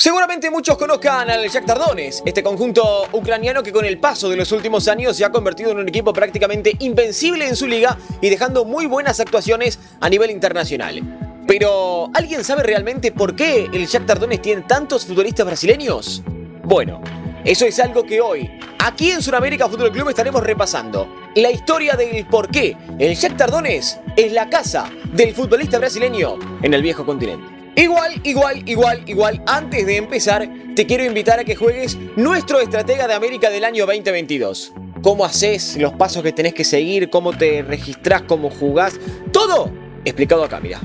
Seguramente muchos conozcan al Shakhtar Donetsk, este conjunto ucraniano que con el paso de los últimos años se ha convertido en un equipo prácticamente invencible en su liga y dejando muy buenas actuaciones a nivel internacional. Pero, ¿alguien sabe realmente por qué el Shakhtar Donetsk tiene tantos futbolistas brasileños? Bueno, eso es algo que hoy, aquí en Sudamérica Fútbol Club, estaremos repasando. La historia del por qué el Shakhtar Donetsk es la casa del futbolista brasileño en el viejo continente. Igual, antes de empezar, te quiero invitar a que juegues nuestro Estratega de América del año 2022. ¿Cómo haces? Los pasos que tenés que seguir, cómo te registrás, cómo jugás, todo explicado acá, mira.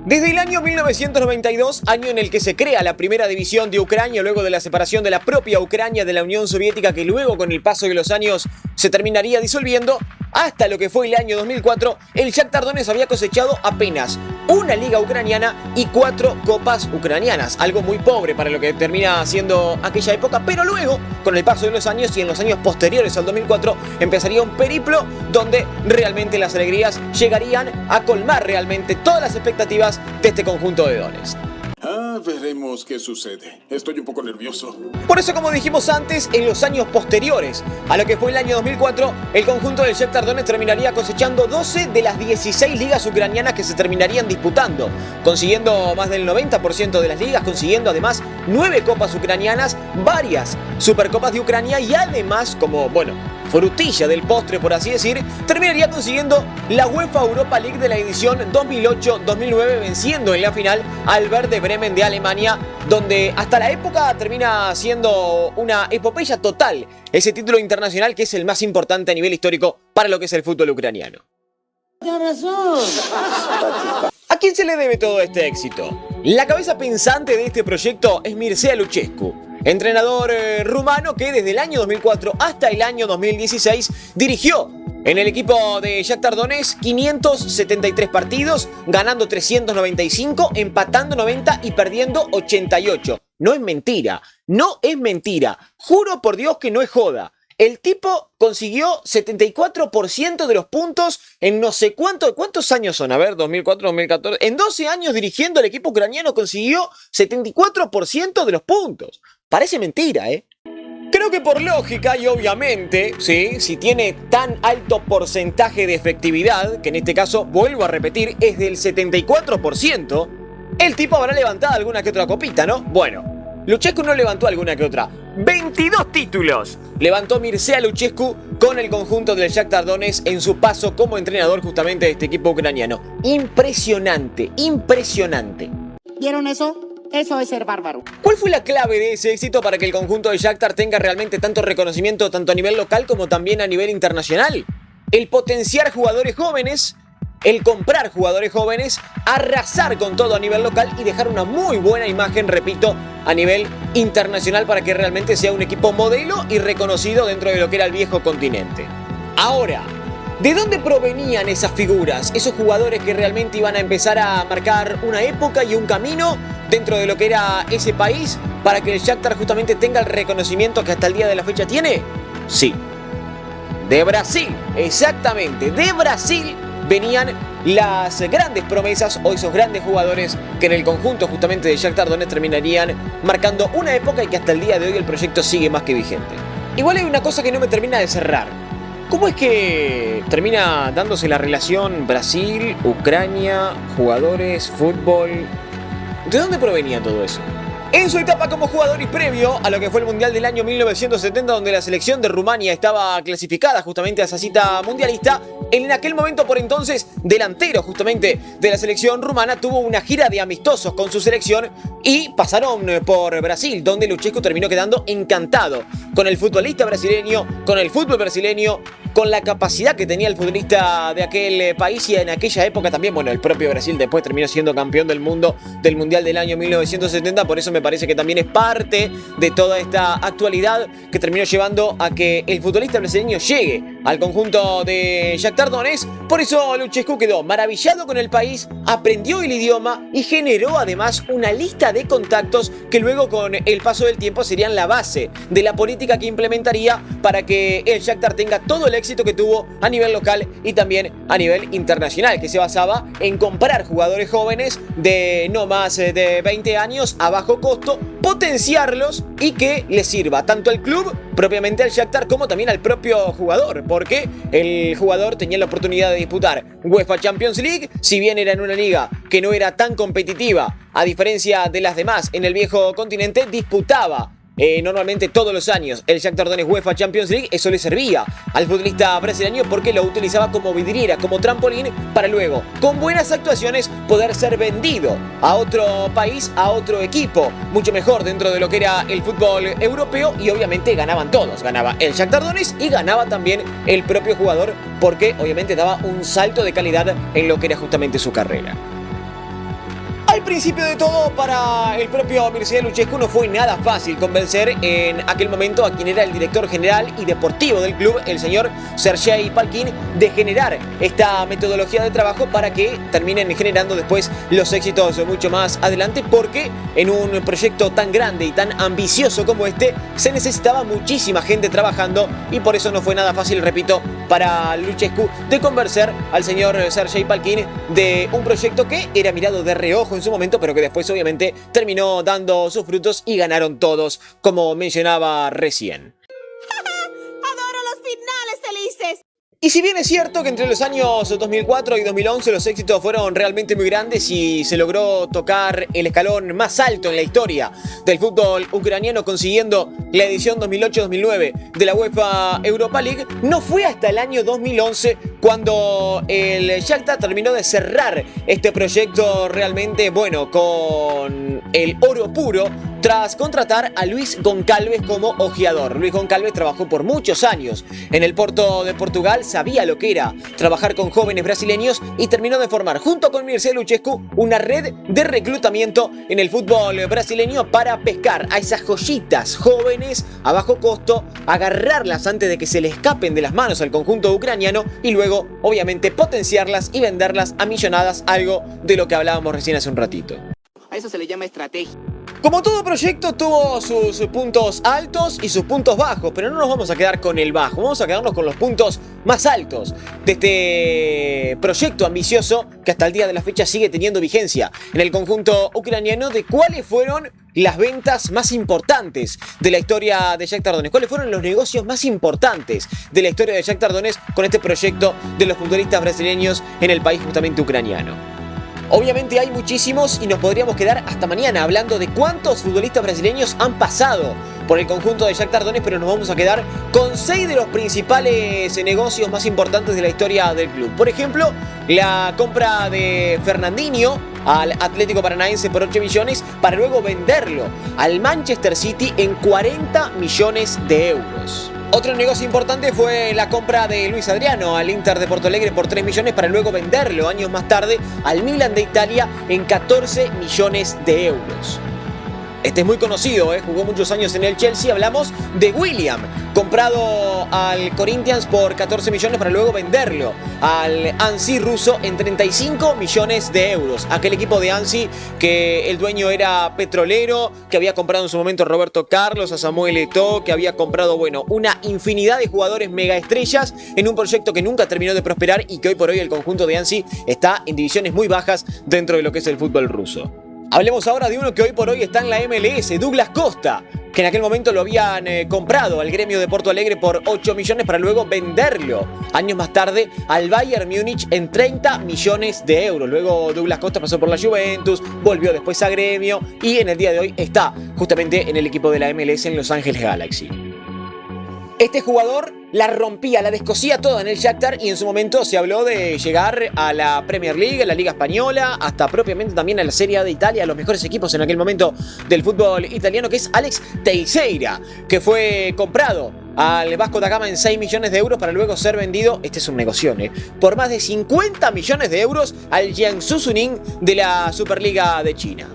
Desde el año 1992, año en el que se crea la primera división de Ucrania luego de la separación de la propia Ucrania de la Unión Soviética, que luego con el paso de los años se terminaría disolviendo, hasta lo que fue el año 2004, el Shakhtar Donetsk había cosechado apenas una liga ucraniana y 4 copas ucranianas, algo muy pobre para lo que termina siendo aquella época, pero luego, con el paso de los años y en los años posteriores al 2004, empezaría un periplo donde realmente las alegrías llegarían a colmar realmente todas las expectativas de este conjunto de Donetsk. Veremos qué sucede. Estoy un poco nervioso. Por eso, como dijimos antes, en los años posteriores a lo que fue el año 2004, el conjunto del Shakhtar Donetsk terminaría cosechando 12 de las 16 ligas ucranianas que se terminarían disputando, consiguiendo más del 90% de las ligas, consiguiendo además 9 copas ucranianas, varias supercopas de Ucrania y además, como, frutilla del postre, por así decir, terminaría consiguiendo la UEFA Europa League de la edición 2008-2009, venciendo en la final al Werder Bremen de Alemania, donde hasta la época termina siendo una epopeya total ese título internacional que es el más importante a nivel histórico para lo que es el fútbol ucraniano. ¡Tienes razón! ¿A quién se le debe todo este éxito? La cabeza pensante de este proyecto es Mircea Luchescu, entrenador rumano que desde el año 2004 hasta el año 2016 dirigió en el equipo de Shakhtar Donetsk 573 partidos, ganando 395, empatando 90 y perdiendo 88. No es mentira, juro por Dios que no es joda. El tipo consiguió 74% de los puntos en no sé ¿cuántos años son? A ver, 2004, 2014. En 12 años dirigiendo el equipo ucraniano consiguió 74% de los puntos. Parece mentira, ¿eh? Creo que por lógica y obviamente, ¿sí? Si tiene tan alto porcentaje de efectividad, que en este caso, vuelvo a repetir, es del 74%, el tipo habrá levantado alguna que otra copita, ¿no? Bueno, Luchescu no levantó alguna que otra. 22 títulos levantó Mircea Luchescu con el conjunto del Shakhtar Donetsk en su paso como entrenador justamente de este equipo ucraniano. Impresionante. ¿Vieron eso? Eso es ser bárbaro. ¿Cuál fue la clave de ese éxito para que el conjunto de Shakhtar tenga realmente tanto reconocimiento tanto a nivel local como también a nivel internacional? El potenciar jugadores jóvenes, el comprar jugadores jóvenes, arrasar con todo a nivel local y dejar una muy buena imagen, repito, a nivel internacional para que realmente sea un equipo modelo y reconocido dentro de lo que era el viejo continente. Ahora, ¿de dónde provenían esas figuras? Esos jugadores que realmente iban a empezar a marcar una época y un camino dentro de lo que era ese país para que el Shakhtar justamente tenga el reconocimiento que hasta el día de la fecha tiene. Sí, de Brasil, exactamente, de Brasil venían las grandes promesas o esos grandes jugadores que en el conjunto justamente de Shakhtar Donetsk terminarían marcando una época y que hasta el día de hoy el proyecto sigue más que vigente. Igual hay una cosa que no me termina de cerrar. ¿Cómo es que termina dándose la relación Brasil, Ucrania, jugadores, fútbol? ¿De dónde provenía todo eso? En su etapa como jugador y previo a lo que fue el Mundial del año 1970, donde la selección de Rumania estaba clasificada justamente a esa cita mundialista, en aquel momento por entonces delantero justamente de la selección rumana, tuvo una gira de amistosos con su selección y pasaron por Brasil, donde Luchescu terminó quedando encantado con el futbolista brasileño, con el fútbol brasileño con la capacidad que tenía el futbolista de aquel país y en aquella época también, bueno, el propio Brasil después terminó siendo campeón del mundo del Mundial del año 1970, por eso me parece que también es parte de toda esta actualidad que terminó llevando a que el futbolista brasileño llegue al conjunto de Shakhtar Donetsk. Por eso Luchescu quedó maravillado con el país, aprendió el idioma y generó además una lista de contactos que luego con el paso del tiempo serían la base de la política que implementaría para que el Shakhtar tenga todo el éxito que tuvo a nivel local y también a nivel internacional, que se basaba en comprar jugadores jóvenes de no más de 20 años a bajo costo, potenciarlos y que les sirva tanto al club, propiamente al Shakhtar, como también al propio jugador, porque el jugador tenía la oportunidad de disputar UEFA Champions League, si bien era en una liga que no era tan competitiva, a diferencia de las demás en el viejo continente, disputaba normalmente todos los años el Shakhtar Donetsk UEFA Champions League. Eso le servía al futbolista brasileño porque lo utilizaba como vidriera, como trampolín, para luego, con buenas actuaciones, poder ser vendido a otro país, a otro equipo, mucho mejor dentro de lo que era el fútbol europeo, y obviamente ganaban todos. Ganaba el Shakhtar Donetsk y ganaba también el propio jugador, porque obviamente daba un salto de calidad en lo que era justamente su carrera. Al principio de todo, para el propio Mircea Luchescu no fue nada fácil convencer en aquel momento a quien era el director general y deportivo del club, el señor Sergei Palkin, de generar esta metodología de trabajo para que terminen generando después los éxitos mucho más adelante, porque en un proyecto tan grande y tan ambicioso como este se necesitaba muchísima gente trabajando, y por eso no fue nada fácil, repito, para Luchescu de convencer al señor Sergei Palkin de un proyecto que era mirado de reojo en su momento, pero que después obviamente terminó dando sus frutos y ganaron todos, como mencionaba recién. ¡Adoro los finales felices! Y si bien es cierto que entre los años 2004 y 2011 los éxitos fueron realmente muy grandes y se logró tocar el escalón más alto en la historia del fútbol ucraniano, consiguiendo la edición 2008-2009 de la UEFA Europa League, no fue hasta el año 2011 cuando el Shakhtar terminó de cerrar este proyecto realmente bueno con el oro puro, tras contratar a Luis Goncalves como ojeador. Luis Goncalves trabajó por muchos años en el Porto de Portugal, sabía lo que era trabajar con jóvenes brasileños y terminó de formar, junto con Mircea Luchescu, una red de reclutamiento en el fútbol brasileño para pescar a esas joyitas jóvenes a bajo costo, agarrarlas antes de que se le escapen de las manos al conjunto ucraniano y luego, obviamente, potenciarlas y venderlas a millonadas, algo de lo que hablábamos recién hace un ratito. A eso se le llama estrategia. Como todo proyecto tuvo sus puntos altos y sus puntos bajos, pero no nos vamos a quedar con el bajo, vamos a quedarnos con los puntos más altos de este proyecto ambicioso que hasta el día de la fecha sigue teniendo vigencia en el conjunto ucraniano, de cuáles fueron las ventas más importantes de la historia de Shakhtar Donetsk, cuáles fueron los negocios más importantes de la historia de Shakhtar Donetsk con este proyecto de los futbolistas brasileños en el país justamente ucraniano. Obviamente hay muchísimos y nos podríamos quedar hasta mañana hablando de cuántos futbolistas brasileños han pasado por el conjunto de Shakhtar Donetsk, pero nos vamos a quedar con 6 de los principales negocios más importantes de la historia del club. Por ejemplo, la compra de Fernandinho al Atlético Paranaense por 8 millones para luego venderlo al Manchester City en 40 millones de euros. Otro negocio importante fue la compra de Luis Adriano al Inter de Porto Alegre por 3 millones para luego venderlo años más tarde al Milan de Italia en 14 millones de euros. Este es muy conocido, jugó muchos años en el Chelsea. Hablamos de William, comprado al Corinthians por 14 millones para luego venderlo al Ansi ruso en 35 millones de euros. Aquel equipo de Ansi que el dueño era petrolero, que había comprado en su momento a Roberto Carlos, a Samuel Eto'o, que había comprado, bueno, una infinidad de jugadores megaestrellas en un proyecto que nunca terminó de prosperar y que hoy por hoy el conjunto de Ansi está en divisiones muy bajas dentro de lo que es el fútbol ruso. Hablemos ahora de uno que hoy por hoy está en la MLS, Douglas Costa, que en aquel momento lo habían comprado al Gremio de Porto Alegre por 8 millones para luego venderlo años más tarde al Bayern Múnich en 30 millones de euros. Luego Douglas Costa pasó por la Juventus, volvió después a Gremio y en el día de hoy está justamente en el equipo de la MLS en Los Ángeles Galaxy. Este jugador la rompía, la descosía toda en el Shakhtar y en su momento se habló de llegar a la Premier League, a la Liga Española, hasta propiamente también a la Serie A de Italia, a los mejores equipos en aquel momento del fútbol italiano, que es Alex Teixeira, que fue comprado al Vasco da Gama en 6 millones de euros para luego ser vendido, este es un negocio, por más de 50 millones de euros al Jiangsu Suning de la Superliga de China.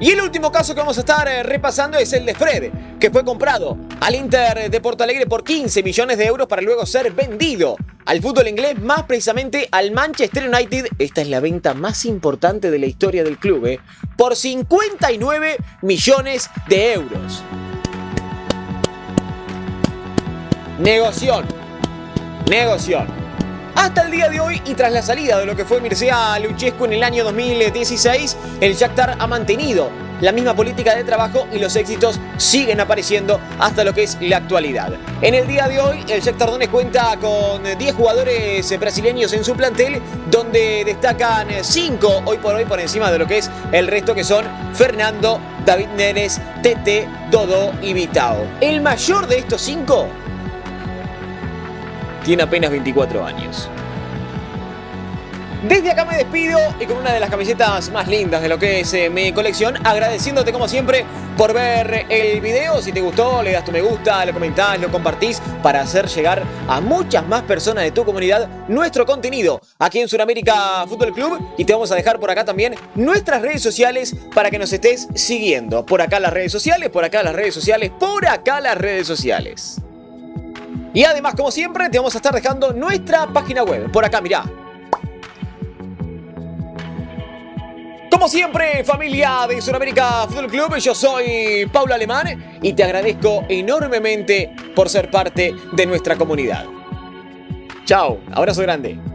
Y el último caso que vamos a estar repasando es el de Fred, que fue comprado al Inter de Porto Alegre por 15 millones de euros para luego ser vendido al fútbol inglés, más precisamente al Manchester United. Esta es la venta más importante de la historia del club, por 59 millones de euros. Negoción. Hasta el día de hoy y tras la salida de lo que fue Mircea Lucescu en el año 2016, el Shakhtar ha mantenido la misma política de trabajo y los éxitos siguen apareciendo hasta lo que es la actualidad. En el día de hoy, el Shakhtar Donetsk cuenta con 10 jugadores brasileños en su plantel, donde destacan 5 hoy por encima de lo que es el resto, que son Fernando, David Neres, Tete, Dodó y Vitao. El mayor de estos 5 tiene apenas 24 años. Desde acá me despido y con una de las camisetas más lindas de lo que es mi colección, agradeciéndote como siempre por ver el video. Si te gustó, le das tu me gusta, lo comentás, lo compartís para hacer llegar a muchas más personas de tu comunidad nuestro contenido aquí en Sudamérica Fútbol Club. Y te vamos a dejar por acá también nuestras redes sociales para que nos estés siguiendo. Por acá las redes sociales, por acá las redes sociales, por acá las redes sociales. Y además, como siempre, te vamos a estar dejando nuestra página web. Por acá, mirá. Como siempre, familia de Sudamérica Fútbol Club, yo soy Paulo Alemán y te agradezco enormemente por ser parte de nuestra comunidad. Chao, abrazo grande.